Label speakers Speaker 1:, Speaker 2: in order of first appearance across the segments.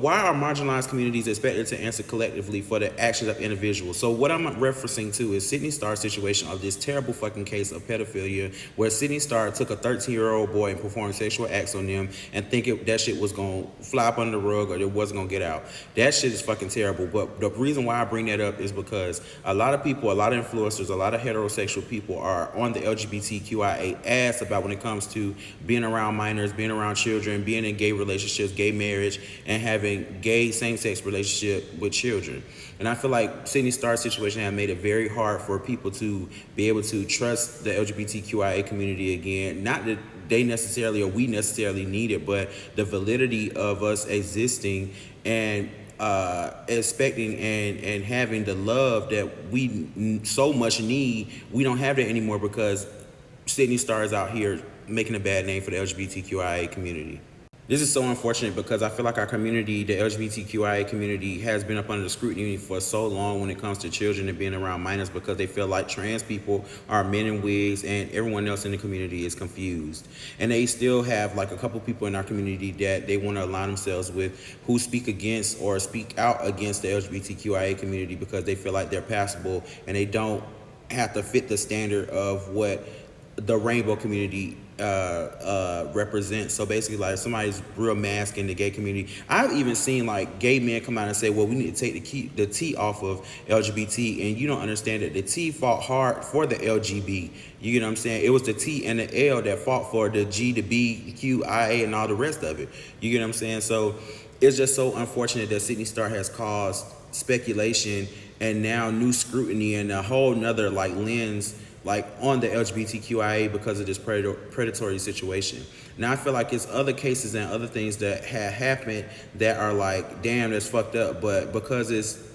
Speaker 1: why are marginalized communities expected to answer collectively for the actions of individuals? So what I'm referencing to is Sidney Starr's situation of this terrible fucking case of pedophilia, where Sidney Starr took a 13-year-old boy and performed sexual acts on them and think that shit was gonna fly up under the rug or it wasn't gonna get out. That shit is fucking terrible. But the reason why I bring that up is because a lot of people, a lot of influencers, a lot of heterosexual people are on the LGBTQIA ass about when it comes to being around minors, being around children, being in gay relationships, gay marriage, and having gay same-sex relationship with children. And I feel like Sidney Starr's situation has made it very hard for people to be able to trust the LGBTQIA community again. Not that they necessarily or we necessarily need it, but the validity of us existing and expecting and having the love that we so much need, we don't have that anymore because Sidney Starr is out here making a bad name for the LGBTQIA community. This is so unfortunate because I feel like our community, the LGBTQIA community, has been up under the scrutiny for so long when it comes to children and being around minors because they feel like trans people are men in wigs and everyone else in the community is confused. And they still have like a couple people in our community that they want to align themselves with who speak against or speak out against the LGBTQIA community because they feel like they're passable and they don't have to fit the standard of what the rainbow community represents. So basically, like, somebody's real mask in the gay community. I've even seen like gay men come out and say, well, we need to take the T off of LGBT, and you don't understand that the T fought hard for the LGB. You get what I'm saying? It was the T and the L that fought for the G, the B, Q, I, A, and all the rest of it. You get what I'm saying? So it's just so unfortunate that Sidney Starr has caused speculation and now new scrutiny and a whole nother like lens like on the LGBTQIA because of this predatory situation. Now I feel like it's other cases and other things that have happened that are like, damn, that's fucked up, but because it's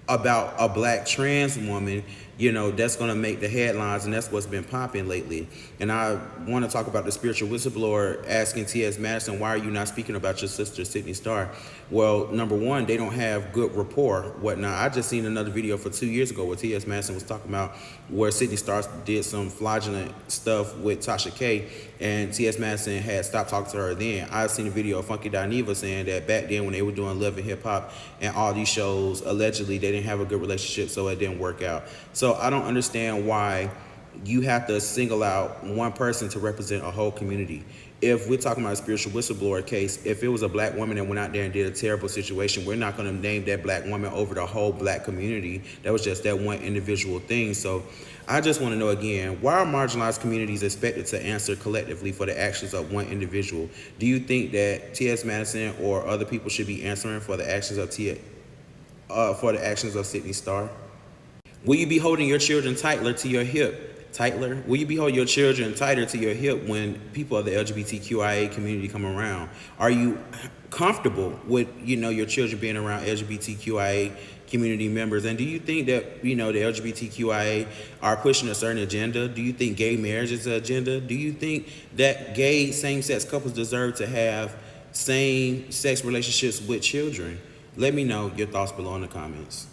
Speaker 1: about a black trans woman, you know, that's gonna make the headlines, and that's what's been popping lately. And I wanna talk about the spiritual whistleblower asking T.S. Madison, why are you not speaking about your sister, Sidney Starr? Well, number one, they don't have good rapport, whatnot. I just seen another video for 2 years ago where T.S. Madison was talking about where Sidney Starr did some fraudulent stuff with Tasha K, and T.S. Madison had stopped talking to her then. I seen a video of Funky Dineva saying that back then when they were doing Love and Hip Hop and all these shows, allegedly they didn't have a good relationship, so it didn't work out. So I don't understand why you have to single out one person to represent a whole community. If we're talking about a spiritual whistleblower case, if it was a black woman that went out there and did a terrible situation, we're not going to name that black woman over the whole black community. That was just that one individual thing. So I just want to know again, why are marginalized communities expected to answer collectively for the actions of one individual? Do you think that T.S. Madison or other people should be answering for the actions of Sidney Starr? Will you be holding your children tighter to your hip? Will you be holding your children tighter to your hip when people of the LGBTQIA community come around? Are you comfortable with, you know, your children being around LGBTQIA community members? And do you think that, you know, the LGBTQIA are pushing a certain agenda? Do you think gay marriage is an agenda? Do you think that gay same-sex couples deserve to have same-sex relationships with children? Let me know your thoughts below in the comments.